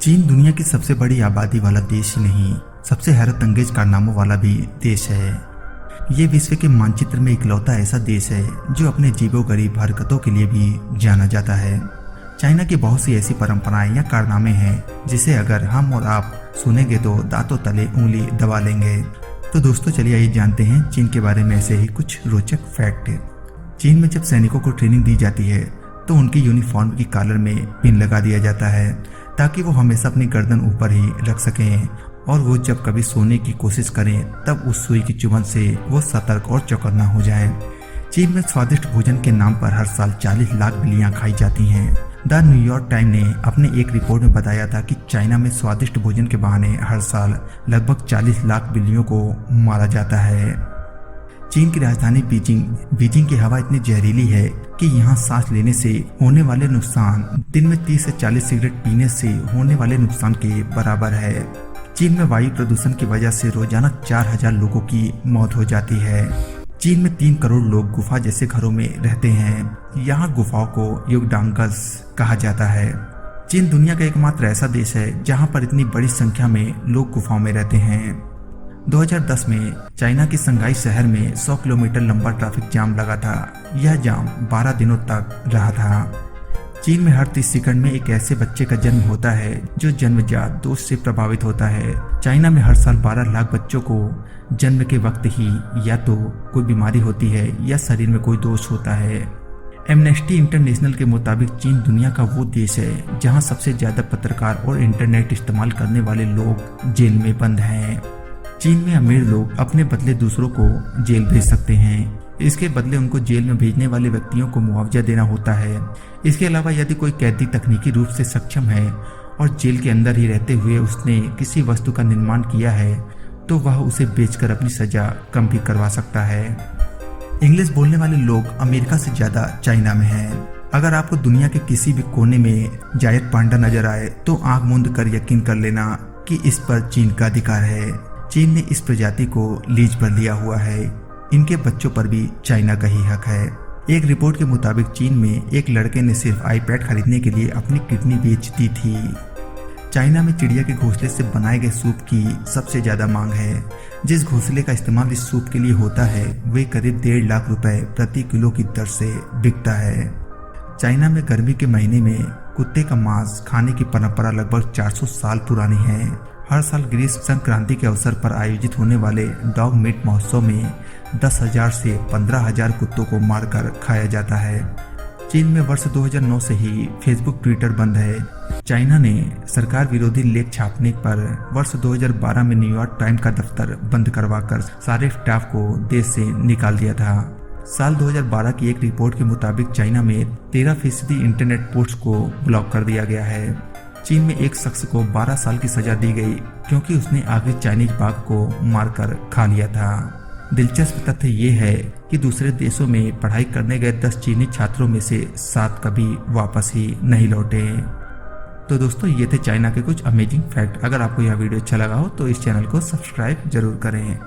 चीन दुनिया की सबसे बड़ी आबादी वाला देश ही नहीं, सबसे हैरत अंगेज कारनामों वाला भी देश है। ये विश्व के मानचित्र में इकलौता ऐसा देश है जो अपने अजीबोगरीब हरकतों के लिए भी जाना जाता है। चाइना की बहुत सी ऐसी परंपराएं या कारनामे हैं जिसे अगर हम और आप सुनेंगे तो दांतों तले उंगली दबा लेंगे। तो दोस्तों चलिए आइए जानते हैं चीन के बारे में ऐसे ही कुछ रोचक फैक्ट। चीन में जब सैनिकों को ट्रेनिंग दी जाती है तो उनकी यूनिफॉर्म की कॉलर में पिन लगा दिया जाता है ताकि वो हमेशा अपनी गर्दन ऊपर ही रख सकें और वो जब कभी सोने की कोशिश करें तब उस सुई की चुभन से वो सतर्क और चौकन्ना हो जाएं। चीन में स्वादिष्ट भोजन के नाम पर हर साल 40 लाख बिल्लियां खाई जाती हैं। द न्यूयॉर्क टाइम ने अपने एक रिपोर्ट में बताया था कि चाइना में स्वादिष्ट भोजन के बहाने हर साल लगभग 40 लाख बिल्लियों को मारा जाता है। चीन की राजधानी बीजिंग की हवा इतनी जहरीली है कि यहाँ सांस लेने से होने वाले नुकसान दिन में 30 से 40 सिगरेट पीने से होने वाले नुकसान के बराबर है। चीन में वायु प्रदूषण की वजह से रोजाना 4000 लोगों की मौत हो जाती है। चीन में 3 करोड़ लोग गुफा जैसे घरों में रहते हैं। यहाँ गुफाओं को युगडांगस कहा जाता है। चीन दुनिया का एकमात्र ऐसा देश है जहाँ पर इतनी बड़ी संख्या में लोग गुफाओं में रहते हैं। 2010 में चाइना की शंघाई शहर में 100 किलोमीटर लंबा ट्रैफिक जाम लगा था। यह जाम 12 दिनों तक रहा था। चीन में हर 30 सेकंड में एक ऐसे बच्चे का जन्म होता है जो जन्मजात दोष से प्रभावित होता है। चाइना में हर साल 12 लाख बच्चों को जन्म के वक्त ही या तो कोई बीमारी होती है या शरीर में कोई दोष होता है। एमनेस्टी इंटरनेशनल के मुताबिक चीन दुनिया का वो देश है जहां सबसे ज्यादा पत्रकार और इंटरनेट इस्तेमाल करने वाले लोग जेल में बंद हैं। चीन में अमीर लोग अपने बदले दूसरों को जेल भेज सकते हैं। इसके बदले उनको जेल में भेजने वाले व्यक्तियों को मुआवजा देना होता है। इसके अलावा यदि कोई कैदी तकनीकी रूप से सक्षम है और जेल के अंदर ही रहते हुए उसने किसी वस्तु का निर्माण किया है तो वह उसे बेचकर अपनी सजा कम भी करवा सकता है। इंग्लिश बोलने वाले लोग अमेरिका से ज्यादा चाइना में हैं। अगर आपको दुनिया के किसी भी कोने में जायद पांडा नजर आए तो आंख मूंद कर यकीन कर लेना कि इस पर चीन का अधिकार है। चीन ने इस प्रजाति को लीज पर लिया हुआ है। इनके बच्चों पर भी चाइना का ही हक है। एक रिपोर्ट के मुताबिक चीन में एक लड़के ने सिर्फ आईपैड खरीदने के लिए अपनी किडनी बेच दी थी। चाइना में चिड़िया के घोंसले से बनाए गए सूप की सबसे ज्यादा मांग है। जिस घोंसले का इस्तेमाल इस सूप के लिए होता है वे करीब 1.5 लाख रुपए प्रति किलो की दर से बिकता है। चाइना में गर्मी के महीने में कुत्ते का मांस खाने की परंपरा लगभग 400 साल पुरानी है। हर साल ग्रीष्म संक्रांति के अवसर पर आयोजित होने वाले डॉग मीट महोत्सव में 10,000 से 15,000 कुत्तों को मारकर खाया जाता है। चीन में वर्ष 2009 से ही फेसबुक ट्विटर बंद है। चाइना ने सरकार विरोधी लेख छापने पर वर्ष 2012 में न्यूयॉर्क टाइम का दफ्तर बंद करवाकर सारे स्टाफ को देश से निकाल दिया था। साल 2012 की एक रिपोर्ट के मुताबिक चाइना में 13% इंटरनेट पोस्ट को ब्लॉक कर दिया गया है। चीन में एक शख्स को 12 साल की सजा दी गई क्योंकि उसने आखिरी चाइनीज बाघ को मारकर खा लिया था। दिलचस्प तथ्य ये है कि दूसरे देशों में पढ़ाई करने गए 10 चीनी छात्रों में से 7 कभी वापस ही नहीं लौटे। तो दोस्तों ये थे चाइना के कुछ अमेजिंग फैक्ट। अगर आपको यह वीडियो अच्छा लगा हो तो इस चैनल को सब्सक्राइब जरूर करें।